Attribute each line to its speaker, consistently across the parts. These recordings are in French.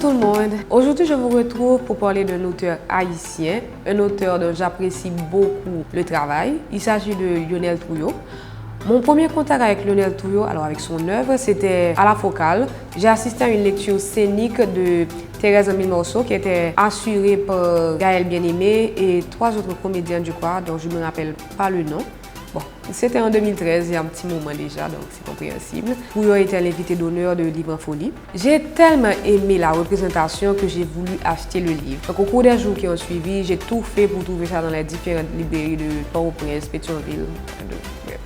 Speaker 1: tout le monde. Aujourd'hui, je vous retrouve pour parler d'un auteur haïtien, un auteur dont j'apprécie beaucoup le travail. Il s'agit de Lionel Touyo. Mon premier contact avec Lionel Touyo, alors avec son œuvre, c'était à la Focale. J'ai assisté à une lecture scénique de Thérèse Milmorceau qui était assurée par Gaël Bien-Aimé et 3 autres comédiens, je crois, dont je ne me rappelle pas le nom. Bon, c'était en 2013, il y a un petit moment déjà, donc c'est compréhensible. Touyo était l'invité d'honneur de Livre en Folie. J'ai tellement aimé la représentation que j'ai voulu acheter le livre. Donc au cours des jours qui ont suivi, j'ai tout fait pour trouver ça dans les différentes librairies de Port-au-Prince, Pétionville,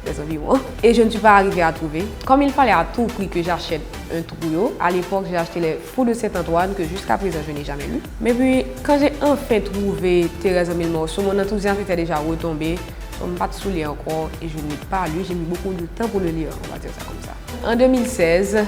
Speaker 1: des environs. Et je ne suis pas arrivée à trouver. Comme il fallait à tout prix que j'achète un Touyo, à l'époque j'ai acheté les Fous de Saint-Antoine que jusqu'à présent je n'ai jamais lu. Mais puis quand j'ai enfin trouvé Thérèse Milmorceau, mon enthousiasme était déjà retombé. Je ne pas saoulé encore et je n'ai pas lu. J'ai mis beaucoup de temps pour le lire, on va dire ça comme ça. En 2016,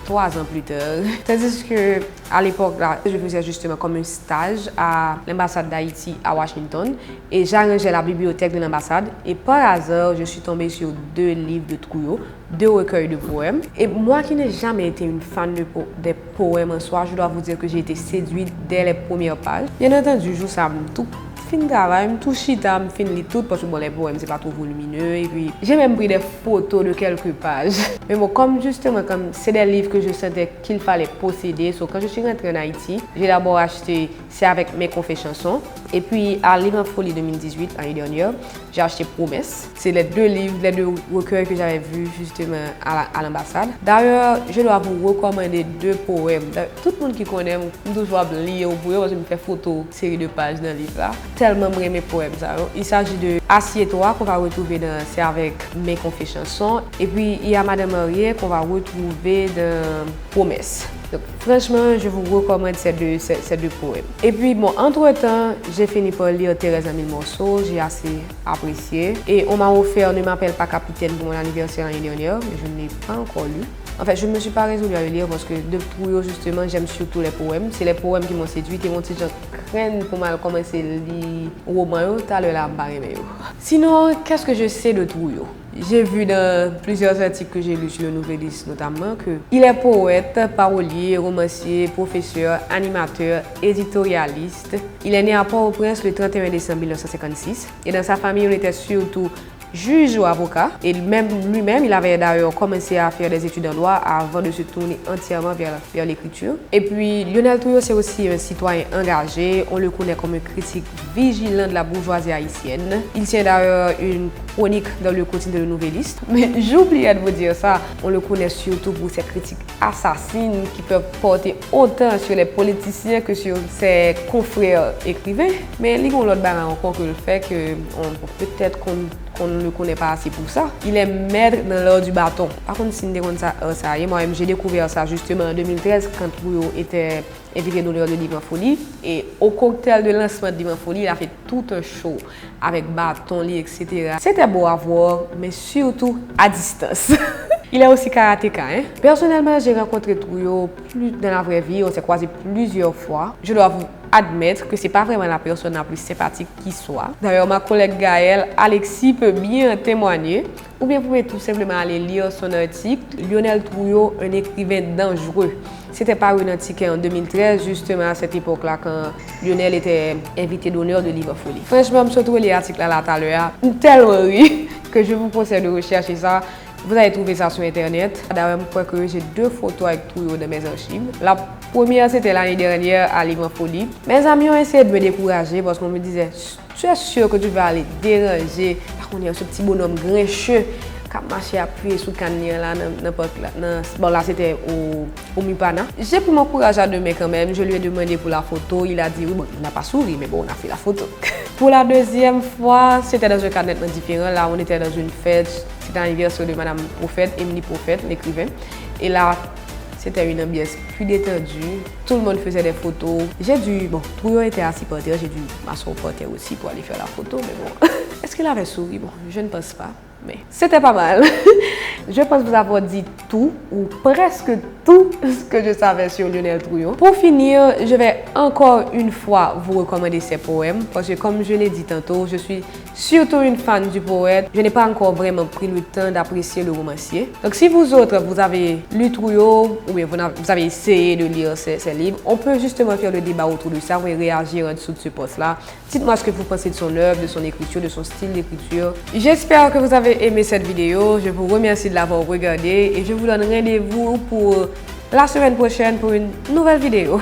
Speaker 1: 3 ans plus tard, c'est-à-dire qu'à l'époque, je faisais justement comme un stage à l'ambassade d'Haïti à Washington et j'arrangeais la bibliothèque de l'ambassade et par hasard, je suis tombée sur 2 livres de Touyo, 2 recueils de poèmes. Et moi qui n'ai jamais été une fan des poèmes en soi, je dois vous dire que j'ai été séduite dès les premières pages. Bien entendu, je ça tout fin de travail, tout chita, fin lit tout parce que bon, les poèmes c'est pas trop volumineux et puis j'ai même pris des photos de quelques pages. Mais bon, comme justement comme c'est des livres que je sentais qu'il fallait posséder, so, quand je suis rentrée en Haïti, j'ai d'abord acheté C'est avec mes confés-chansons et puis à Livre en Folie 2018 l'année dernière, j'ai acheté Promesse. C'est les 2 livres, les 2 recueils que j'avais vus justement à l'ambassade. D'ailleurs, je dois vous recommander 2 poèmes. Tout le monde qui connaît, me toujours lire au bout parce que je me fais photo série de pages dans le livre là. Tellement j'aime mes poèmes. Ça. Il s'agit de Assieds-toi qu'on va retrouver dans C'est avec mes confés-chansons. Et puis il y a Madame Mariée qu'on va retrouver dans Promesse. Donc, franchement, je vous recommande ces deux poèmes. Et puis, bon, entre-temps, j'ai fini par lire Thérèse Milmorceau, j'ai assez apprécié. Et on m'a offert Ne m'appelle pas capitaine pour mon anniversaire l'année dernière, mais je ne l'ai pas encore lu. En fait, je ne me suis pas résolue à le lire parce que de Touyo, justement, j'aime surtout les poèmes. C'est les poèmes qui m'ont séduite et mon petit genre craint pour mal commencer à lire roman, tout à l'heure là, Sinon, qu'est-ce que je sais de Touyo? J'ai vu dans plusieurs articles que j'ai lus sur le Nouvelliste notamment qu'il est poète, parolier, romancier, professeur, animateur, éditorialiste. Il est né à Port-au-Prince le 31 décembre 1956 et dans sa famille on était surtout juge ou avocat. Et même lui-même, il avait d'ailleurs commencé à faire des études en droit avant de se tourner entièrement vers l'écriture. Et puis, Lionel Touyo, c'est aussi un citoyen engagé. On le connaît comme un critique vigilant de la bourgeoisie haïtienne. Il tient d'ailleurs une chronique dans le quotidien de Nouvelliste. Mais j'oubliais de vous dire ça, on le connaît surtout pour ses critiques assassines qui peuvent porter autant sur les politiciens que sur ses confrères écrivains. Mais il y a l'autre barre encore que le fait que peut-être qu'on ne le connaît pas assez pour ça. Il est maître dans l'art du bâton. Par contre, si moi-même j'ai découvert ça justement en 2013 quand Touyo était invité d'honneur de Livre en Folie. Et au cocktail de lancement de Livre en Folie, il a fait tout un show avec bâton, lit, etc. C'était beau à voir, mais surtout à distance. Il est aussi karatéka. Personnellement, j'ai rencontré Touyo dans la vraie vie, on s'est croisés plusieurs fois. Je dois vous admettre que c'est pas vraiment la personne la plus sympathique qui soit. D'ailleurs, ma collègue Gaëlle, Alexis peut bien témoigner. Ou bien vous pouvez tout simplement aller lire son article Lionel Touyo, un écrivain dangereux. C'était paru un article en 2013, justement à cette époque-là, quand Lionel était invité d'honneur de Livre en Folie. Franchement, je me suis trouvé l'article là tout à l'heure, tellement oui, que je vous conseille de rechercher ça. Vous allez trouver ça sur internet. D'ailleurs, je crois que j'ai 2 photos avec Touyo dans mes archives. La première, c'était l'année dernière à Livre en Folie. Mes amis ont essayé de me décourager parce qu'on me disait tu es sûr que tu vas aller déranger par contre, il y a ce petit bonhomme grincheux qui a marché appuyé sous le canne là, n'importe là. Bon, là, c'était au Mupana. J'ai pris mon courage à 2 mains quand même. Je lui ai demandé pour la photo. Il a dit oui, bon, on n'a pas souri, mais bon, on a fait la photo. Pour la deuxième fois, c'était dans un cadre nettement différent. Là, on était dans une fête. C'était l'anniversaire de Madame Prophète, Émilie Prophète, l'écrivain. Et là, c'était une ambiance plus détendue. Tout le monde faisait des photos. Touyo était assis par terre, j'ai dû m'asseoir par terre aussi pour aller faire la photo, mais bon. Est-ce qu'il avait souri? Bon, je ne pense pas, mais c'était pas mal. Je pense vous avoir dit tout ou presque tout ce que je savais sur Lionel Trouillot. Pour finir, je vais encore une fois vous recommander ses poèmes parce que comme je l'ai dit tantôt, je suis surtout une fan du poète. Je n'ai pas encore vraiment pris le temps d'apprécier le romancier. Donc si vous autres, vous avez lu Trouillot ou bien vous avez essayé de lire ses livres, on peut justement faire le débat autour de ça et réagir en dessous de ce post-là. Dites-moi ce que vous pensez de son œuvre, de son écriture, de son style d'écriture. J'espère que vous avez aimé cette vidéo. Je vous remercie de l'avoir regardée et je vous donne rendez-vous pour la semaine prochaine pour une nouvelle vidéo.